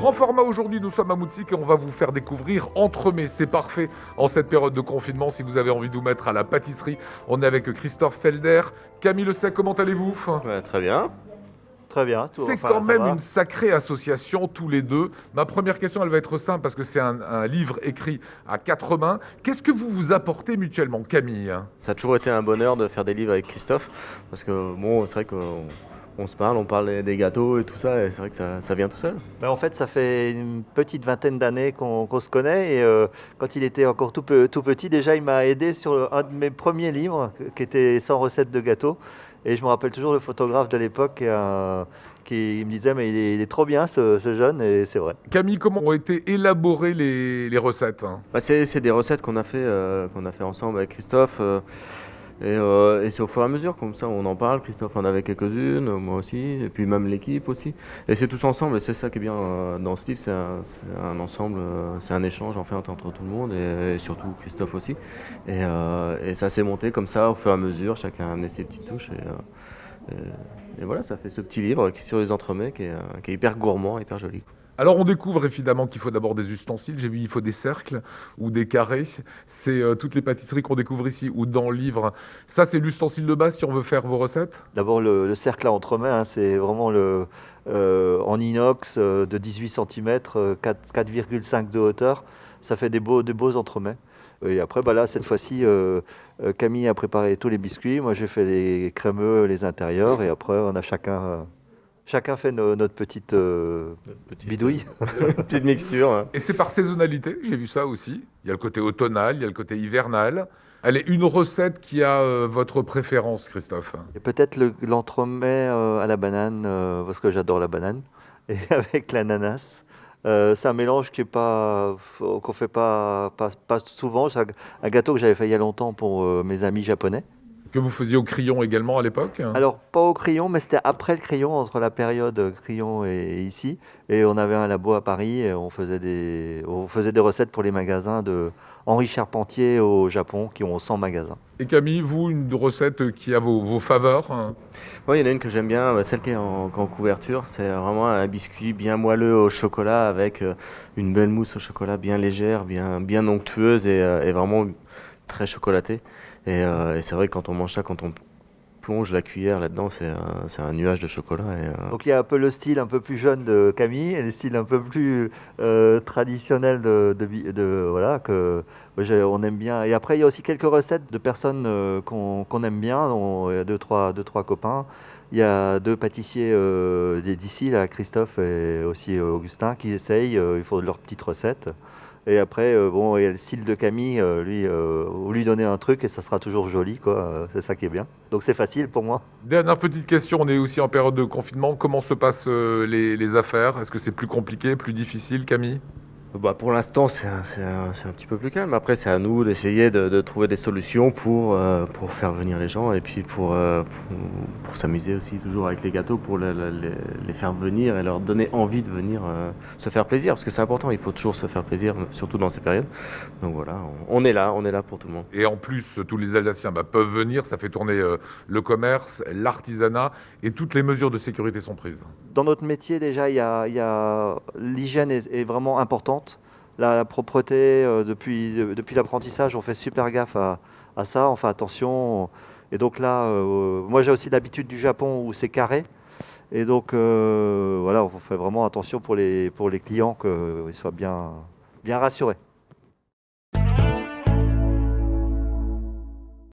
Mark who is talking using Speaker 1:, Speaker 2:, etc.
Speaker 1: Grand format aujourd'hui, nous sommes à Moutsik et on va vous faire découvrir Entremets. C'est parfait en cette période de confinement si vous avez envie de vous mettre à la pâtisserie. On est avec Christophe Felder. Camille Le Sec, comment allez-vous?
Speaker 2: Ouais, très bien.
Speaker 3: Très bien,
Speaker 1: C'est
Speaker 3: enfin,
Speaker 1: quand
Speaker 3: ça
Speaker 1: même
Speaker 3: va.
Speaker 1: une sacrée association tous les deux. Ma première question, elle va être simple parce que c'est un livre écrit à quatre mains. Qu'est-ce que vous vous apportez mutuellement, Camille?
Speaker 2: Ça a toujours été un bonheur de faire des livres avec Christophe. Parce que bon, c'est vrai qu'on se parle, on parle des gâteaux et tout ça. Et c'est vrai que ça vient tout seul.
Speaker 3: En fait, ça fait une petite vingtaine d'années qu'on se connaît et quand il était encore tout petit, déjà, il m'a aidé sur un de mes premiers livres qui était 100 recettes de gâteaux. Et je me rappelle toujours le photographe de l'époque qui me disait mais il est trop bien ce jeune et c'est vrai.
Speaker 1: Camille, comment ont été élaborées les recettes?
Speaker 2: Bah, c'est des recettes qu'on a fait ensemble avec Christophe. Et c'est au fur et à mesure, comme ça on en parle. Christophe en avait quelques-unes, moi aussi, et puis même l'équipe aussi. Et c'est tous ensemble, et c'est ça qui est bien dans ce livre, c'est un ensemble, c'est un échange en fait entre tout le monde, et surtout Christophe aussi. Et ça s'est monté comme ça au fur et à mesure, chacun a amené ses petites touches. Et voilà, ça fait ce petit livre qui est sur les entremets, qui est hyper gourmand, hyper joli.
Speaker 1: Alors on découvre évidemment qu'il faut d'abord des ustensiles. J'ai vu il faut des cercles ou des carrés. C'est toutes les pâtisseries qu'on découvre ici ou dans le livre. Ça c'est l'ustensile de base si on veut faire vos recettes.
Speaker 3: D'abord le cercle à entremets, hein, c'est vraiment en inox de 18 cm, 4,5 de hauteur. Ça fait des beaux entremets. Et après, là, cette fois-ci, Camille a préparé tous les biscuits. Moi, j'ai fait les crémeux, les intérieurs. Et après, on a chacun fait notre petite bidouille.
Speaker 2: Petite mixture. Hein.
Speaker 1: Et c'est par saisonnalité, j'ai vu ça aussi. Il y a le côté automnal, il y a le côté hivernal. Allez, une recette qui a votre préférence, Christophe?
Speaker 3: Et peut-être l'entremet à la banane, parce que j'adore la banane, et avec l'ananas. C'est un mélange qu'on fait pas souvent. C'est un gâteau que j'avais fait il y a longtemps pour mes amis japonais.
Speaker 1: Que vous faisiez au crayon également à l'époque?
Speaker 3: Alors, pas au crayon, mais c'était après le crayon, entre la période crayon et ici. Et on avait un labo à Paris et on faisait des recettes pour les magasins de Henri Charpentier au Japon, qui ont 100 magasins.
Speaker 1: Et Camille, vous, une recette qui a vos faveurs?
Speaker 2: Moi, il y en a une que j'aime bien, celle qui est en couverture. C'est vraiment un biscuit bien moelleux au chocolat avec une belle mousse au chocolat bien légère, bien onctueuse et vraiment très chocolatée. Et c'est vrai que quand on mange ça, quand on plonge la cuillère là-dedans, c'est un nuage de chocolat.
Speaker 3: Donc il y a un peu le style un peu plus jeune de Camille et le style un peu plus traditionnel voilà, on aime bien. Et après il y a aussi quelques recettes de personnes qu'on aime bien. Il y a deux trois copains. Il y a deux pâtissiers d'ici, là, Christophe et aussi Augustin, qui essayent. Ils font leurs petites recettes. Et après, il y a le style de Camille, vous lui donnez un truc et ça sera toujours joli, quoi. C'est ça qui est bien. Donc c'est facile pour moi.
Speaker 1: Dernière petite question, on est aussi en période de confinement. Comment se passent les affaires? Est-ce que c'est plus compliqué, plus difficile, Camille?
Speaker 2: Bah pour l'instant, c'est un petit peu plus calme. Après, c'est à nous d'essayer de trouver des solutions pour faire venir les gens et puis pour s'amuser aussi toujours avec les gâteaux, pour les faire venir et leur donner envie de venir se faire plaisir. Parce que c'est important, il faut toujours se faire plaisir, surtout dans ces périodes. Donc voilà, on est là pour tout le monde.
Speaker 1: Et en plus, tous les Alsaciens peuvent venir, ça fait tourner le commerce, l'artisanat et toutes les mesures de sécurité sont prises.
Speaker 3: Dans notre métier, déjà, l'hygiène est vraiment importante. La propreté, depuis l'apprentissage, on fait super gaffe à ça, on fait attention. Et donc là, moi j'ai aussi l'habitude du Japon où c'est carré. Et donc voilà, on fait vraiment attention pour les clients qu'ils soient bien rassurés.